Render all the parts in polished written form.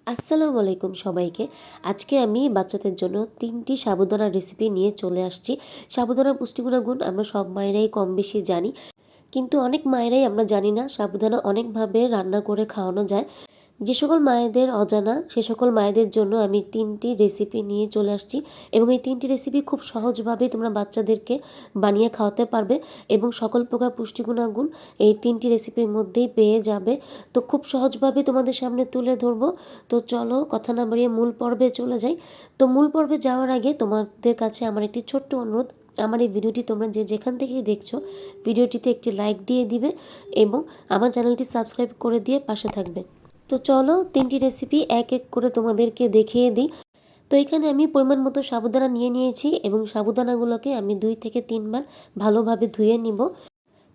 আসসালামু আলাইকুম সবাইকে। আজকে আমি বাচ্চাদের জন্য ৩টি সাবুদানার রেসিপি নিয়ে চলে আসছি। সাবুদানার পুষ্টিগুণ গুণ আমরা সব মায়েরাই কম বেশি জানি। কিন্তু অনেক মায়েরাই আমরা জানি না সাবুদানা অনেকভাবে রান্না করে খাওয়ানো যায়। যে সকল মায়েদের অজানা সে সকল মায়েদের জন্য আমি ৩টি রেসিপি নিয়ে চলে আসছি এবং এই ৩টি রেসিপি খুব সহজভাবে তোমরা বাচ্চাদেরকে বানিয়ে খাওয়াতে পারবে এবং সকল প্রকার পুষ্টিগুণাগুণ এই ৩টি রেসিপির মধ্যেই পেয়ে যাবে। তো খুব সহজভাবে তোমাদের সামনে তুলে ধরবো। তো চলো কথা না বাড়িয়ে মূল পর্বে চলে যাই। তো মূল পর্বে যাওয়ার আগে তোমাদের কাছে আমার একটি ছোট্ট অনুরোধ, আমার এই ভিডিওটি তোমরা যেখান থেকেই দেখছো ভিডিওটিতে একটি লাইক দিয়ে দিবে এবং আমার চ্যানেলটি সাবস্ক্রাইব করে দিয়ে পাশে থাকবে। তো চলো 3টি রেসিপি এক এক করে তোমাদেরকে দেখিয়ে দিই। তো এখানে আমি পরিমাণ মতো সাবুদানা নিয়ে নিয়েছি এবং সাবুদানাগুলোকে আমি 2 থেকে 3 বার ভালোভাবে ধুয়ে নিব।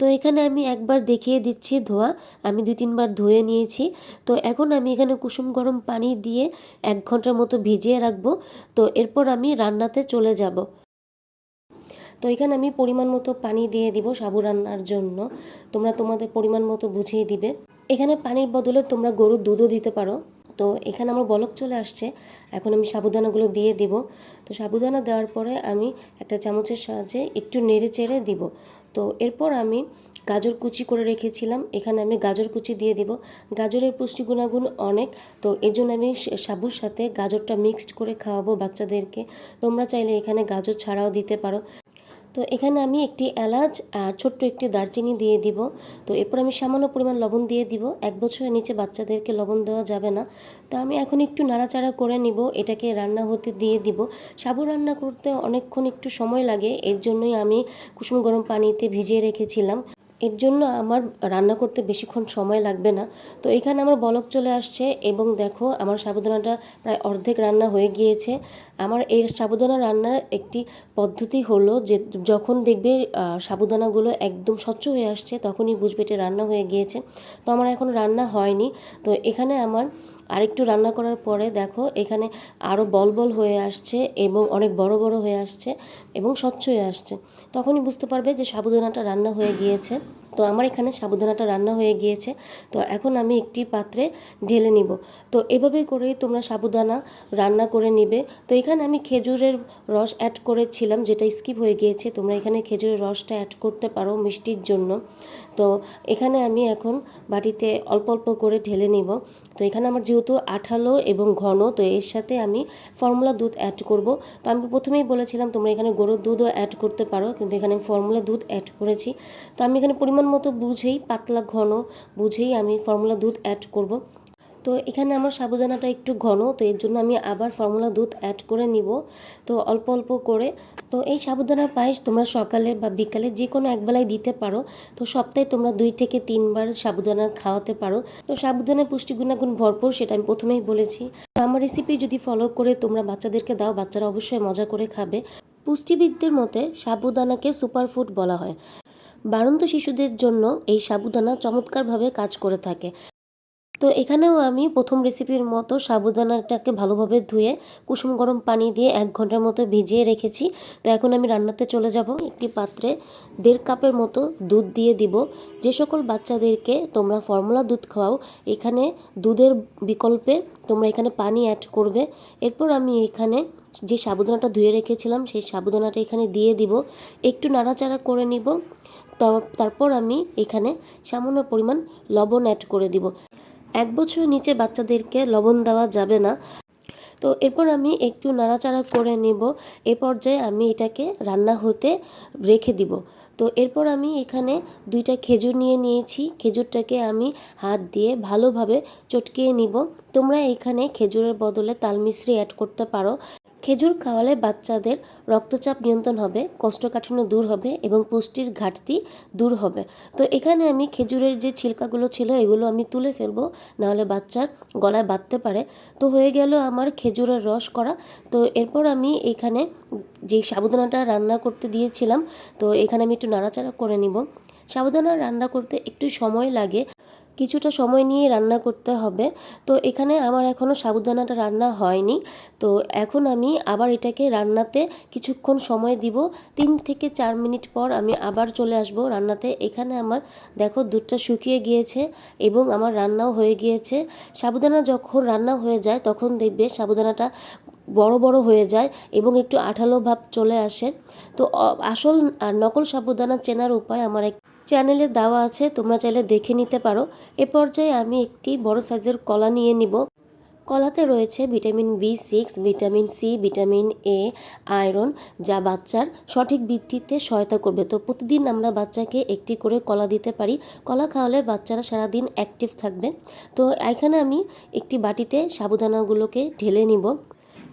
তো এখানে আমি একবার দেখিয়ে দিচ্ছি ধোয়া, আমি 2-3 বার ধুয়ে নিয়েছি। তো এখন আমি এখানে কুসুম গরম পানি দিয়ে 1 ঘন্টার মতো ভিজিয়ে রাখবো। তো এরপর আমি রান্নাতে চলে যাব। তো এখানে আমি পরিমাণ মতো পানি দিয়ে দিব সাবু রান্নার জন্য। তোমরা তোমাদের পরিমাণ মতো বুঝিয়ে দিবে। এখানে পানির বদলে তোমরা গরুর দুধও দিতে পারো। তো এখানে আমার বলক চলে আসছে, এখন আমি সাবুদানাগুলো দিয়ে দিব। তো সাবুদানা দেওয়ার পরে আমি একটা চামচের সাহায্যে একটু নেড়ে চেড়ে দিব। তো এরপর আমি গাজর কুচি করে রেখেছিলাম, এখানে আমি গাজর কুচি দিয়ে দিব। গাজরের পুষ্টি গুণাগুণ অনেক, তো এর জন্য আমি সাবুর সাথে গাজরটা মিক্সড করে খাওয়াবো বাচ্চাদেরকে। তোমরা চাইলে এখানে গাজর ছাড়াও দিতে পারো। তো এখানে আমি একটি এলাচ আর ছোট্ট একটি দারচিনি দিয়ে দিব। তো এরপর আমি সামান্য পরিমাণ লবণ দিয়ে দিব। 1 বছরের নিচে বাচ্চাদেরকে লবণ দেওয়া যাবে না। তো আমি এখন একটু নাড়াচাড়া করে নিব, এটাকে রান্না হতে দিয়ে দিব। সাবু রান্না করতে অনেকক্ষণ একটু সময় লাগে, এর জন্যই আমি কুসুম গরম পানিতে ভিজিয়ে রেখেছিলাম। এর জন্য আমার রান্না করতে বেশিক্ষণ সময় লাগবে না। তো এখানে আমার বলক চলে আসছে এবং দেখো আমার সাবুদানাটা প্রায় অর্ধেক রান্না হয়ে গিয়েছে। আমার এই সাবুদানা রান্নার একটি পদ্ধতি হলো যে যখন দেখবে সাবুদানাগুলো একদম স্বচ্ছ হয়ে আসছে তখনই বুঝবে এটা রান্না হয়ে গিয়েছে। তো আমার এখন রান্না হয়নি। তো এখানে আমার আরেকটু রান্না করার পরে দেখো এখানে আরও বল বল হয়ে আসছে এবং অনেক বড় বড় হয়ে আসছে এবং স্বচ্ছ হয়ে আসছে। তখনই বুঝতে পারবে যে সাবুদানাটা রান্না হয়ে গিয়েছে। তো আমার এখানে সাবুদানাটা রান্না হয়ে গিয়েছে। তো এখন আমি একটি পাত্রে ঢেলে নিব। তো এভাবেই করেই তোমরা সাবুদানা রান্না করে নিবে। তো এখানে আমি খেজুরের রস অ্যাড করেছিলাম, যেটা স্কিপ হয়ে গিয়েছে। তোমরা এখানে খেজুরের রসটা অ্যাড করতে পারো মিষ্টির জন্য। তো এখানে আমি এখন বাটিতে অল্প অল্প করে ঢেলে নিব। তো এখানে আমার যেহেতু আঠালো এবং ঘন, তো এর সাথে আমি ফর্মুলা দুধ অ্যাড করব। তো আমি প্রথমেই বলেছিলাম তোমরা এখানে গরুর দুধও অ্যাড করতে পারো, কিন্তু এখানে আমি ফর্মুলা দুধ অ্যাড করেছি। তো আমি এখানে পরিমাণ মতো বুঝেই, পাতলা ঘন বুঝেই আমি ফর্মুলা দুধ অ্যাড করব। তো এখানে আমার সাবুদানাটা একটু ঘন, তো এর জন্য আমি আবার ফর্মুলা দুধ অ্যাড করে নিব। তো অল্প অল্প করে। তো এই সাবুদানা পায়েস তোমরা সকালে বা বিকালে যে কোনো একবেলায় দিতে পারো। তো সপ্তাহে তোমরা 2 থেকে 3 বার সাবুদানা খাওয়াতে পারো। তো সাবুদানার পুষ্টি গুণাগুণ ভরপুর, সেটা আমি প্রথমেই বলেছি। তো আমার রেসিপি যদি ফলো করে তোমরা বাচ্চাদেরকে দাও, বাচ্চারা অবশ্যই মজা করে খাবে। পুষ্টিবিদদের মতে সাবুদানাকে সুপারফুড বলা হয়। বাড়ন্ত শিশুদের জন্য এই সাবুদানা চমৎকারভাবে কাজ করে থাকে। তো এখানেও আমি প্রথম রেসিপির মতো সাবুদানাটাকে ভালোভাবে ধুয়ে কুসুম গরম পানি দিয়ে 1 ঘন্টার মতো ভিজিয়ে রেখেছি। তো এখন আমি রান্নাতে চলে যাব। একটি পাত্রে 1.5 কাপের মতো দুধ দিয়ে দিব। যে সকল বাচ্চাদেরকে তোমরা ফর্মুলা দুধ খাওয়াও, এখানে দুধের বিকল্পে তোমরা এখানে পানি অ্যাড করবে। এরপর আমি এখানে যে সাবুদানাটা ধুয়ে রেখেছিলাম সেই সাবুদানাটা এখানে দিয়ে দিব, একটু নাড়াচাড়া করে নিব। তারপর আমি এখানে সামান্য পরিমাণ লবণ অ্যাড করে দিব। 1 বছরের নিচে বাচ্চাদেরকে লবণ দেওয়া যাবে না। তো এরপর আমি একটু নাড়াচাড়া করে নেব। এ পর্যায়ে আমি এটাকে রান্না হতে রেখে দিব। তো এরপর আমি এখানে 2টা খেজুর নিয়ে নিয়েছি। খেজুরটাকে আমি হাত দিয়ে ভালোভাবে চটকিয়ে নিব। তোমরা এখানে খেজুরের বদলে তালমিশ্রি অ্যাড করতে পারো। খেজুর খাওয়ালে বাচ্চাদের রক্তচাপ নিয়ন্ত্রণ হবে, কোষ্ঠকাঠিন্য দূর হবে এবং পুষ্টির ঘাটতি দূর হবে। তো এখানে আমি খেজুরের যে ছিলকাগুলো ছিল এগুলো আমি তুলে ফেলবো, নাহলে বাচ্চার গলায় বাঁধতে পারে। তো হয়ে গেল আমার খেজুরের রস করা। তো এরপর আমি এখানে যে সাবুদানাটা রান্না করতে দিয়েছিলাম, তো এখানে আমি একটু নাড়াচাড়া করে নিব। সাবুদানা রান্না করতে একটু সময় লাগে। কিছুটা সময় নিয়ে রান্না করতে হবে। তো এখানে আমার এখনও সাবুদানাটা রান্না হয়নি। তো এখন আমি আবার এটাকে রান্নাতে কিছুক্ষণ সময় দিব। 3 থেকে 4 মিনিট পর আমি আবার চলে আসব রান্নাতে। এখানে আমার দেখো দুধটা শুকিয়ে গিয়েছে এবং আমার রান্নাও হয়ে গিয়েছে। সাবুদানা যখন রান্না হয়ে যায় তখন দেখবে সাবুদানাটা বড় বড় হয়ে যায় এবং একটু আঠালো ভাব চলে আসে। তো আসল আর নকল সাবুদানা চেনার উপায় আমার এক চ্যানেলে দেওয়া আছে, তোমরা চাইলে দেখে নিতে পারো। এ পর্যায়ে আমি একটি বড় সাইজের কলা নিয়ে নিব। কলাতে রয়েছে vitamin B6, vitamin C, vitamin A, iron, যা বাচ্চার সঠিক বৃদ্ধিতে সহায়তা করবে। তো প্রতিদিন আমরা বাচ্চাকে একটি করে কলা দিতে পারি। কলা খাওয়ালে বাচ্চারা সারাদিন অ্যাক্টিভ থাকবে। তো এখানে আমি একটি বাটিতে সাবুদানাগুলোকে ঢেলে নিব।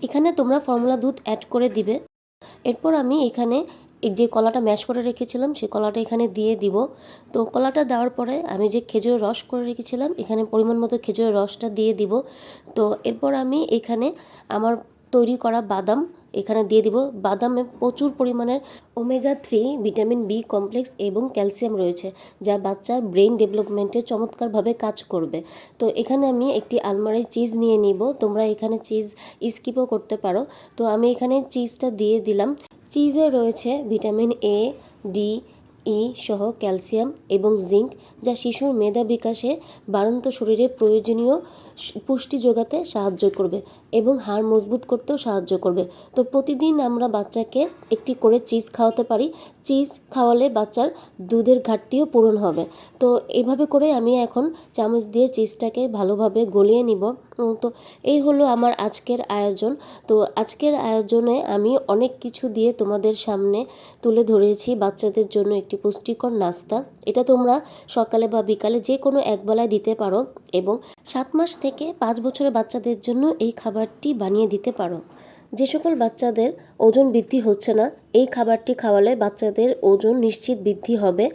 এখানে তোমরা ফর্মুলা দুধ অ্যাড করে দিবে। এরপর আমি এখানে এই যে কলাটা ম্যাশ করে রেখেছিলাম সেই কলাটা এখানে দিয়ে দিব। তো কলাটা দেওয়ার পরে আমি যে খেজুরের রস করে রেখেছিলাম এখানে পরিমাণ মতো খেজুরের রসটা দিয়ে দিব। তো এরপর আমি এখানে আমার তৈরি করা বাদাম এখানে দিয়ে দিব। বাদামে প্রচুর পরিমাণের ওমেগা-3 ভিটামিন বি কমপ্লেক্স এবং ক্যালসিয়াম রয়েছে, যা বাচ্চার ব্রেন ডেভেলপমেন্টে চমৎকারভাবে কাজ করবে। তো এখানে আমি একটি আলমারি চিজ নিয়ে নিব। তোমরা এখানে চিজ স্কিপও করতে পারো। তো আমি এখানে চিজটা দিয়ে দিলাম। চিজে রয়েছে ভিটামিন এ, ডি, ই সহ ক্যালসিয়াম এবং জিঙ্ক, যা শিশুর মেধা বিকাশে বাড়ন্ত শরীরে প্রয়োজনীয় পুষ্টি যোগাতে সাহায্য করবে এবং হাড় মজবুত করতেও সাহায্য করবে। তো প্রতিদিন আমরা বাচ্চাকে একটি করে চিজ খাওয়াতে পারি। চিজ খাওয়ালে বাচ্চার দুধের ঘাটতিও পূরণ হবে। তো এভাবে করে আমি এখন চামচ দিয়ে চিজটাকে ভালোভাবে গলিয়ে নিব। তো এই হলো আমার আজকের আয়োজন। তো আজকের আয়োজনে আমি অনেক কিছু দিয়ে তোমাদের সামনে তুলে ধরেছি বাচ্চাদের জন্য একটি পুষ্টিকর নাস্তা। এটা তোমরা সকালে বা বিকালে যে কোনো একবেলায় দিতে পারো এবং 7 মাস থেকে 5 বছরের বাচ্চাদের জন্য এই খাবারটি বানিয়ে দিতে পারো। যে সকল বাচ্চাদের ওজন বৃদ্ধি হচ্ছে না, এই খাবারটি খাওয়ালে বাচ্চাদের ওজন নিশ্চিত বৃদ্ধি হবে।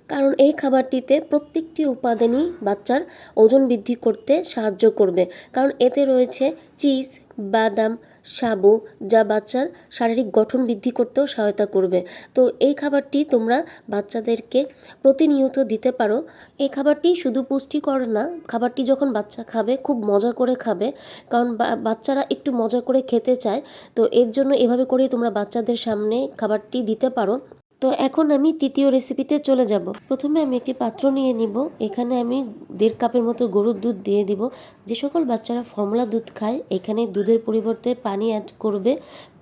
কারণ এই খাবারটিতে প্রত্যেকটি উপাদানই বাচ্চার ওজন বৃদ্ধি করতে সাহায্য করবে। কারণ এতে রয়েছে চিজ, বাদাম, সাবু, যা বাচ্চার শারীরিক গঠন বৃদ্ধি করতেও সহায়তা করবে। তো এই খাবারটি তোমরা বাচ্চাদেরকে প্রতিনিয়ত দিতে পারো। এই খাবারটি শুধু পুষ্টিকর না, খাবারটি যখন বাচ্চা খাবে খুব মজা করে খাবে। কারণ বাচ্চারা একটু মজা করে খেতে চায়। তো এর জন্য এভাবে করেই তোমরা বাচ্চাদের সামনে খাবারটি দিতে পারো। তো এখন আমি তৃতীয় রেসিপিতে চলে যাব। প্রথমে আমি একটি পাত্র নিয়ে নিব। এখানে আমি 1.5 কাপের মতো গরুর দুধ দিয়ে দিব। যে সকল বাচ্চারা ফর্মুলা দুধ খায় এখানে দুধের পরিবর্তে পানি অ্যাড করবে,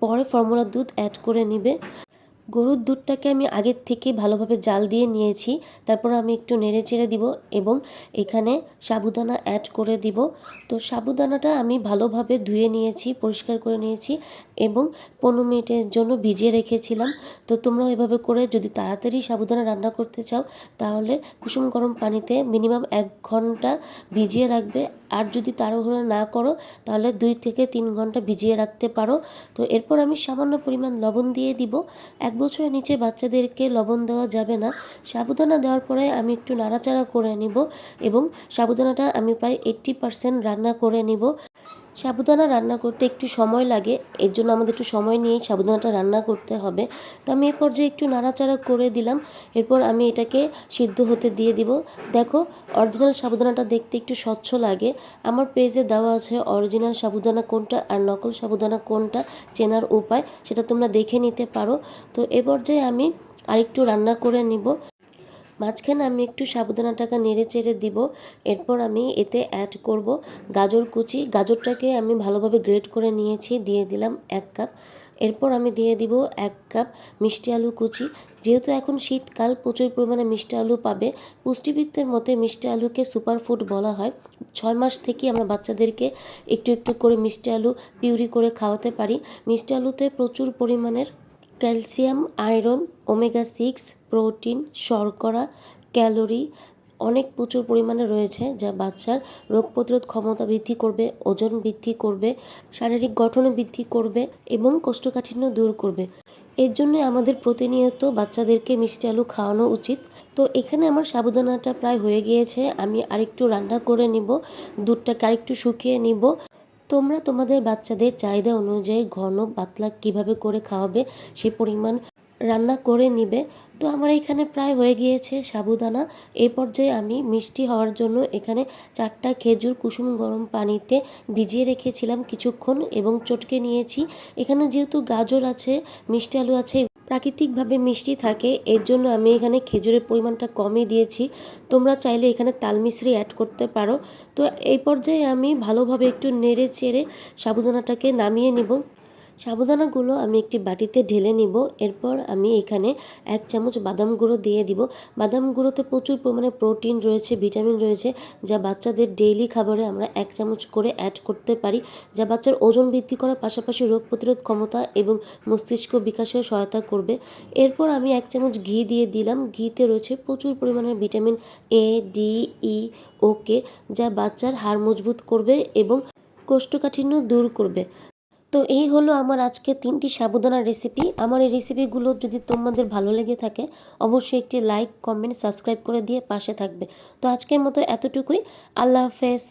পরে ফর্মুলা দুধ অ্যাড করে নিবে। গরুর দুধটাকে আমি আগের থেকে ভালোভাবে জাল দিয়ে নিয়েছি। তারপর আমি একটু নেড়ে চেড়ে দিব এবং এখানে সাবুদানা অ্যাড করে দিব। তো সাবুদানাটা আমি ভালোভাবে ধুয়ে নিয়েছি, পরিষ্কার করে নিয়েছি এবং 15 মিনিটের জন্য ভিজিয়ে রেখেছিলাম। তো তোমরা এভাবে করে যদি তাড়াতাড়ি সাবুদানা রান্না করতে চাও তাহলে কুসুম গরম পানিতে মিনিমাম 1 ঘন্টা ভিজিয়ে রাখবে। আর যদি তাড়াহুড়ো না করো তাহলে 2 থেকে 3 ঘন্টা ভিজিয়ে রাখতে পারো। তো এরপর আমি সামান্য পরিমাণ লবণ দিয়ে দিব। 1 বছরের নিচে বাচ্চাদেরকে লবণ দেওয়া যাবে না। সাবুদানা দেওয়ার পরে আমি একটু নাড়াচাড়া করে নিব এবং সাবুদানাটা আমি প্রায় 80% রান্না করে নিব। সাবুদানা রান্না করতে একটু সময় লাগে, এর জন্য আমাদের একটু সময় নিয়েই সাবুদানাটা রান্না করতে হবে। তো আমি এই পর্যায়ে একটু নাড়াচাড়া করে দিলাম। এরপর আমি এটাকে সিদ্ধ হতে দিয়ে দিব। দেখো অরিজিনাল সাবুদানাটা দেখতে একটু স্বচ্ছ লাগে। আমার পেজে দেওয়া আছে অরিজিনাল সাবুদানা কোনটা আর নকল সাবুদানা কোনটা চেনার উপায়, সেটা তোমরা দেখে নিতে পারো। তো এ পর্যায়ে আমি আরেকটু রান্না করে নিব। মাঝখানে আমি একটু সাবুদানাটাকে নেড়ে চেড়ে দিব। এরপর আমি এতে অ্যাড করব গাজর কুচি। গাজরটাকে আমি ভালোভাবে গ্রেট করে নিয়েছি, দিয়ে দিলাম 1 কাপ। এরপর আমি দিয়ে দিব 1 কাপ মিষ্টি আলু কুচি। যেহেতু এখন শীতকাল প্রচুর পরিমাণে মিষ্টি আলু পাবে। পুষ্টিবিদদের মতে মিষ্টি আলুকে সুপারফুড বলা হয়। 6 মাস থেকে আমরা বাচ্চাদেরকে একটু একটু করে মিষ্টি আলু পিউরি করে খাওয়াতে পারি। মিষ্টি আলুতে প্রচুর পরিমাণের ক্যালসিয়াম, আয়রন, ওমেগা-6, প্রোটিন, শর্করা, ক্যালোরি অনেক প্রচুর পরিমাণে রয়েছে, যা বাচ্চার রোগ প্রতিরোধ ক্ষমতা বৃদ্ধি করবে, ওজন বৃদ্ধি করবে, শারীরিক গঠন বৃদ্ধি করবে এবং কোষ্ঠকাঠিন্য দূর করবে। এর জন্য আমাদের প্রতিনিয়ত বাচ্চাদেরকে মিষ্টি আলু খাওয়ানো উচিত। তো এখানে আমার সাবুদানাটা প্রায় হয়ে গিয়েছে। আমি আরেকটু রান্না করে নিব, দুধটাকে আরেকটু শুকিয়ে নিব। তোমরা তোমাদের বাচ্চাদের চাহিদা অনুযায়ী ঘন পাতলা কিভাবে করে খাওয়াবে সেই পরিমাণ রান্না করে নিবে। তো তো আমার এখানে প্রায় হয়ে গিয়েছে সাবুদানা। এই পর্যায়ে আমি মিষ্টি হওয়ার জন্য এখানে 4টা খেজুর কুসুম গরম পানিতে ভিজিয়ে রেখেছিলাম কিছুক্ষণ এবং চটকে নিয়েছি। এখানে যেহেতু গাজর আছে, মিষ্টি আলু আছে, প্রাকৃতিকভাবে মিষ্টি থাকে, এর জন্য আমি এখানে খেজুরের পরিমাণটা কমই দিয়েছি। তোমরা চাইলে এখানে তাল মিছরি অ্যাড করতে পারো। তো এই পর্যায়ে আমি ভালোভাবে একটু নেড়ে চেড়ে সাবুদানাটাকে নামিয়ে নিব। সাবুদানাগুলো আমি একটি বাটিতে ঢেলে নিব। এরপর আমি এখানে 1 চামচ বাদাম গুঁড়ো দিয়ে দিব। বাদাম গুঁড়োতে প্রচুর পরিমাণে প্রোটিন রয়েছে, ভিটামিন রয়েছে, যা বাচ্চাদের ডেইলি খাবারে আমরা 1 চামচ করে অ্যাড করতে পারি, যা বাচ্চার ওজন বৃদ্ধি করার পাশাপাশি রোগ প্রতিরোধ ক্ষমতা এবং মস্তিষ্ক বিকাশেও সহায়তা করবে। এরপর আমি 1 চামচ ঘি দিয়ে দিলাম। ঘিতে রয়েছে প্রচুর পরিমাণে ভিটামিন এ, ডি, ই, ওকে, যা বাচ্চার হাড় মজবুত করবে এবং কোষ্ঠকাঠিন্য দূর করবে। তো এই হলো আমার আজকে 3টি সাবুদানার রেসিপি। আমার এই রেসিপিগুলো যদি তোমাদের ভালো লেগে থাকে অবশ্যই একটি লাইক, কমেন্ট, সাবস্ক্রাইব করে দিয়ে পাশে থাকবে। তো আজকের মতো এতটুকুই। আল্লাহ হাফেজ।